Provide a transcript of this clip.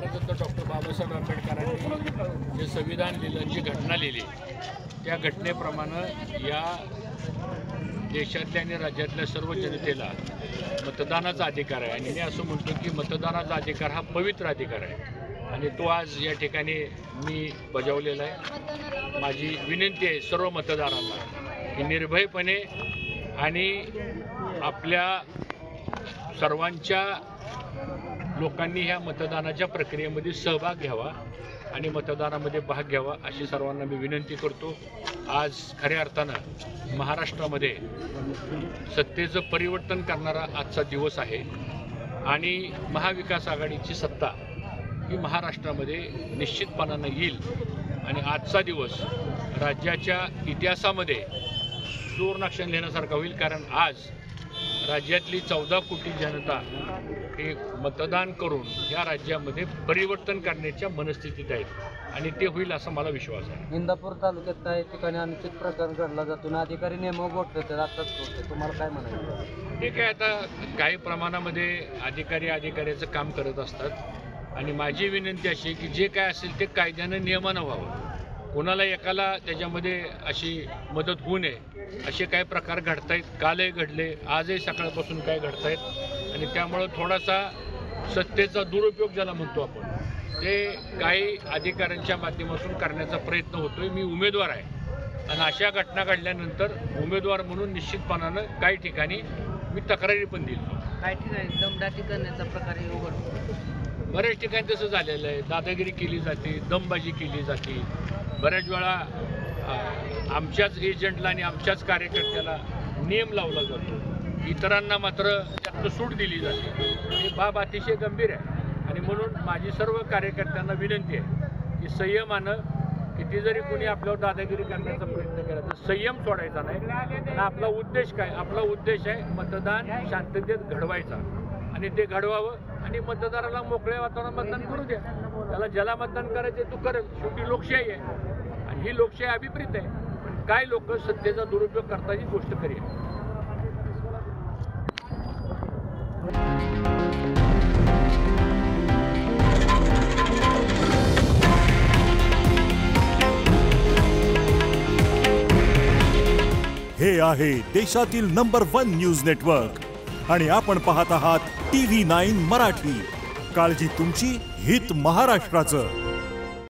Bharat Ratna doctor Babasaheb आंबेडकरांनी जे संविधान लिहिलं, जी घटना लिहिली, त्या घटनेप्रमाणे या देशातल्या आणि राज्यातल्या सर्व जनतेला मतदानाचा अधिकार आहे. आणि मी असं म्हणतो की मतदानाचा अधिकार हा पवित्र अधिकार आहे आणि तो आज या ठिकाणी मी बजावलेला आहे. माझी विनंती आहे सर्व मतदारांना की निर्भयपणे आणि आपल्या सर्वांच्या लोकांनी ह्या मतदानाच्या प्रक्रियेमध्ये सहभाग घ्यावा आणि मतदानामध्ये भाग घ्यावा अशी सर्वांना मी विनंती करतो. आज खऱ्या अर्थानं महाराष्ट्रामध्ये सत्तेचं परिवर्तन करणारा आजचा दिवस आहे आणि महाविकास आघाडीची सत्ता ही महाराष्ट्रामध्ये निश्चितपणानं येईल आणि आजचा दिवस राज्याच्या इतिहासामध्ये सुवर्णाक्षर लिहिण्यासारखा होईल. कारण आज राज्यातली 14 कोटी जनता हे मतदान करून या राज्यामध्ये परिवर्तन करण्याच्या मनस्थितीत आहेत आणि ते होईल असा मला विश्वास आहे. इंदापूर तालुक्यात काही ठिकाणी अनुचित प्रकार घडला जातो ना, अधिकारी नेमक गोठतात आताच होते, तुम्हाला काय म्हणायचं? ठीक आहे, आता काही प्रमाणामध्ये अधिकाऱ्याचं काम करत असतात आणि माझी विनंती अशी की जे काय असेल ते कायद्यानं नियमानं व्हावं. कोणाला एकाला त्याच्यामध्ये अशी मदत होऊ नये असे काही प्रकार घडतायत, कालही घडले, आजही सकाळपासून काय घडतायत आणि त्यामुळं थोडासा सत्तेचा दुरुपयोग ज्याला म्हणतो आपण ते काही अधिकाऱ्यांच्या माध्यमातून करण्याचा प्रयत्न होतोय. मी उमेदवार आहे आणि अशा घटना घडल्यानंतर उमेदवार म्हणून निश्चितपणानं काही ठिकाणी मी तक्रारी पण दिली. काही ठिकाणी दमदाटी करण्याचा प्रकार उघड बऱ्याच ठिकाणी तसं झालेलं आहे. दादागिरी केली जाते, दमबाजी केली जाते. बऱ्याच वेळा आमच्याच एजंटला आणि आमच्याच कार्यकर्त्याला नियम लावला जातो, इतरांना मात्र त्यातनं सूट दिली जाते. ही बाब अतिशय गंभीर आहे आणि म्हणून माझी सर्व कार्यकर्त्यांना विनंती आहे की संयमानं किती जरी कोणी आपल्यावर दादागिरी करण्याचा प्रयत्न केला तर संयम सोडायचा नाही. आणि आपला उद्देश काय? आपला उद्देश आहे मतदान शांततेत घडवायचा आणि ते घडवावं आणि मतदाराला मोकळ्या वातावरणात मतदान करू द्या. त्याला ज्याला मतदान करायचे तो करेल. शेवटी लोकशाही आहे आणि ही लोकशाही अभिप्रेत आहे. पण काय लोक सत्तेचा दुरुपयोग करताची गोष्ट करेल. हे आहे देशातील नंबर 1 न्यूज नेटवर्क आणि आपण पाहत आहात TV9 मराठी. काळजी तुमची, हित महाराष्ट्राचं.